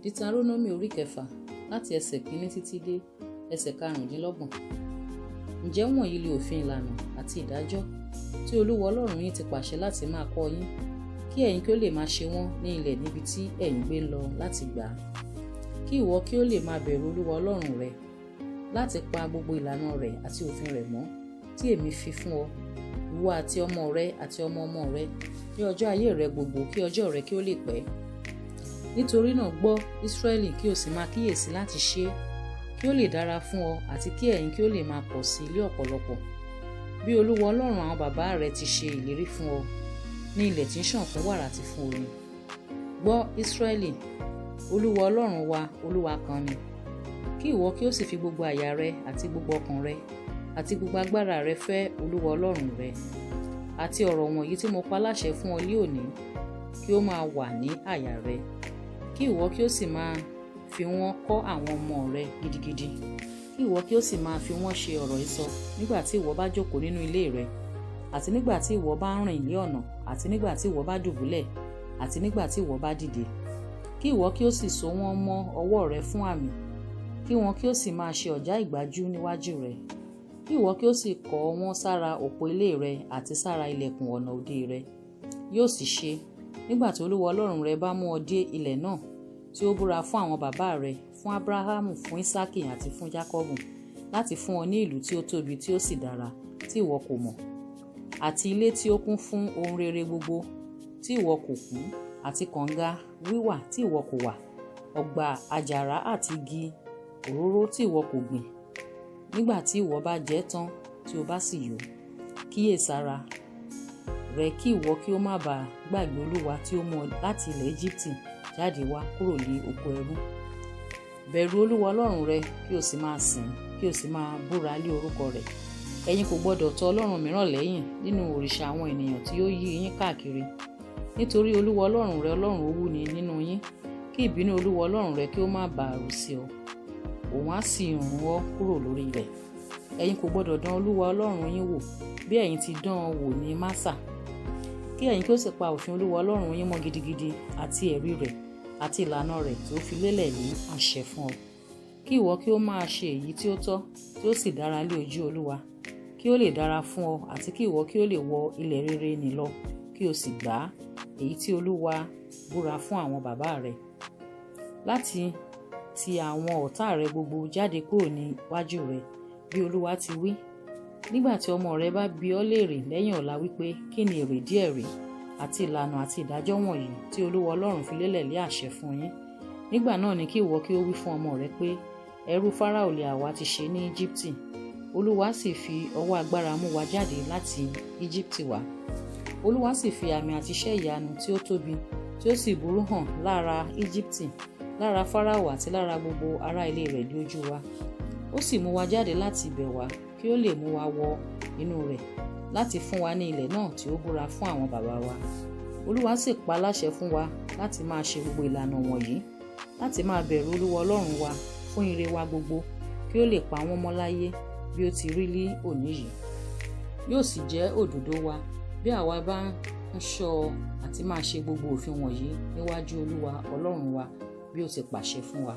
Dítarónómì orí 6 láti ẹsẹ̀ 1 títí dé ẹsẹ̀ 25. Ǹjẹ́ wọ̀nyí ni òfin, ìlànà àti ìdájọ́ tí Olúwa Ọlọ́run yín ti pàṣẹ láti máa kọ́ yín, kí ẹ̀yin kí ó lè máa ṣe wọ́n ní ilẹ̀ níbi tí ẹ̀yin gbé lọ láti gbà á. Kí ìwọ kí ó lè máa bẹ̀rù Olúwa Ọlọ́run rẹ, láti pa gbogbo ìlànà rẹ̀ àti òfin rẹ̀ mọ́ tí èmi fi fún ọ, ìwọ àti ọmọ rẹ àti ọmọ ọmọ rẹ ní ọjọ́ ayé rẹ gbogbo, kí ọjọ́ rẹ kí ó lè pẹ́. Nítorí náà gbọ́, Ísírẹ́lì, kí o sì máa kíyèsí láti ṣe é, kí ó lè dára fún ọ àti kí ẹ̀yin kí ó lè máa pọ̀ sí ilé ọ̀pọ̀lọpọ̀, bí Olúwa Ọlọ́run àwọn bàbá rẹ ti ṣe ìlérí fún ọ ní ilẹ̀ tí ń ṣàn fún wàrà àti fún oyin. Gbọ́, Ísírẹ́lì, Olúwa Ọlọ́run wa, Olúwa kan ni. Kí ìwọ kí ó sì fi gbogbo àyà rẹ àti gbogbo ọkàn rẹ àti gbogbo agbára rẹ fẹ́ Olúwa Ọlọ́run rẹ. Àti ọ̀rọ̀ wọ̀nyí tí mo pa láṣẹ fún ọ ní òní, kí ó máa wà ní àyà rẹ, kí ìwọ kí ó sì máa fi wọ́n kọ́ àwọn ọmọ rẹ gidigidi, kí ìwọ kí ó sì máa fi wọ́n ṣe ọ̀rọ̀ ìsọ nígbà tí ìwọ bá jókòó nínú ilé rẹ, àti nígbà tí ìwọ bá ń rìn ní ọ̀nà, àti nígbà tí ìwọ bá dùbúlẹ̀, àti nígbà tí ìwọ bá dìde. Kí ìwọ kí ó sì so wọ́n mọ́ ọwọ́ rẹ fún àmì, kí wọn kí ó sì máa ṣe ọ̀já ìgbájú níwájú rẹ. Kí ìwọ kí ó sì kọ́ wọn sára òpó ilé rẹ àti sára ilẹ̀kùn ọ̀nà òde rẹ. Yóò sì ṣe, nígbà tí Olúwa Ọlọ́run rẹ bá mú ọ dé ilẹ̀ náà tí ó búra fún àwọn bàbá rẹ, fún Ábúráhámù, fún Ísákì àti fún Jákọ́bù, láti fún ọ ní ìlú tí ó tóbi tí ó sì dára tí ìwọ kò mọ̀, àti ilé tí ó kún fún ohun rere gbogbo tí ìwọ kò kún, àti kànga wíwà tí ìwọ kò wà, ọgbà àjàrà àti igi òróró tí ìwọ kò gbìn. Nígbà tí ìwọ bá jẹ tán tí o bá sì yó, kíyèsára rẹ kí ìwọ kí ó má bàa gbàgbé Olúwa tí ó mú ọ láti ilẹ̀ Éjíptì jáde wá kúrò ní oko ẹrú. Bẹ̀rù Olúwa Ọlọ́run rẹ kí o sì máa sìn, kí o sì máa búra lé orúkọ rẹ̀. Ẹ̀yin kò gbọdọ̀ tọ̀ ọlọ́run mìíràn lẹ́yìn nínú òrìṣà àwọn ènìyàn tí ó yí yín káàkiri. Nítorí Olúwa Ọlọ́run rẹ Ọlọ́run owú ni nínú yín, kí ìbínú Olúwa Ọlọ́run rẹ kí ó má bàa rú sí ọ, òun á sì run ọ́ kúrò lórí rẹ̀. Ẹ̀yin kò gbọdọ̀ dán Olúwa Ọlọ́run yín wò bí ẹ̀yin ti dán an wò ní Másà. Kí ẹ̀yin kí ó sì pa òfin Olúwa Ọlọ́run yín mọ́ gidigidi, àti ẹ̀rí rẹ̀ àti ìlànà rẹ̀ tí ó fi lélẹ̀ ní àṣẹ fún ọ. Kí ìwọ kí ó máa ṣe èyí tí ó tọ́ tí ó sì dára lé ojú Olúwa, kí ó lè dára fún ọ, àti kí ìwọ kí ó lè wọ ilẹ̀ rere nì lọ, kí o sì gbà á, èyí tí Olúwa búra fún àwọn bàbá rẹ, láti ti àwọn ọ̀tá rẹ gbogbo jáde kúrò níwájú rẹ, bí Olúwa ti wí. Nígbà tí ọmọ rẹ bá bi ọ́ léèrè lẹ́yìn ọ̀la wípé, kí ni èrèdí ẹ̀rí àti ìlànà àti ìdájọ́ wọ̀nyí tí Olúwa Ọlọ́run fi lélẹ̀ lé àṣẹ fún yín, nígbà náà ni kí ìwọ kí ó wí fún ọmọ rẹ pé, ẹrú Fáráò lè àwa ti ṣe ní Íjíbítì, Olúwa sì fi ọwọ́ agbára mú wa jáde láti Íjíbítì wá. Olúwa sì fi àmì àti iṣẹ́ ìyanu tí ó tóbi tí ó sì burú hàn lára Íjíbítì, lára Fáráò àti lára gbogbo ará ilé rẹ̀ ní ojú wa. Ó sì mú wa jáde láti ibẹ̀ wá kí ó lè mú wa wọ inú rẹ̀, láti fún wa ní ilẹ̀ náà tí ó búra fún àwọn bàbá wa. Olúwa sì pa láṣẹ fún wa láti máa ṣe gbogbo ìlànà wọ̀nyí, láti máa bẹ̀rù Olúwa Ọlọ́run wa fún ire wa gbogbo, kí ó lè pa wọ́n mọ́ láyé bí ó ti rí ní òní yìí. Yóò sì jẹ́ òdodo wa bí àwa bá ń ṣọ́ àti máa ṣe gbogbo òfin wọ̀nyí níwájú Olúwa Ọlọ́run wa bí ó ti pàṣẹ fún wa.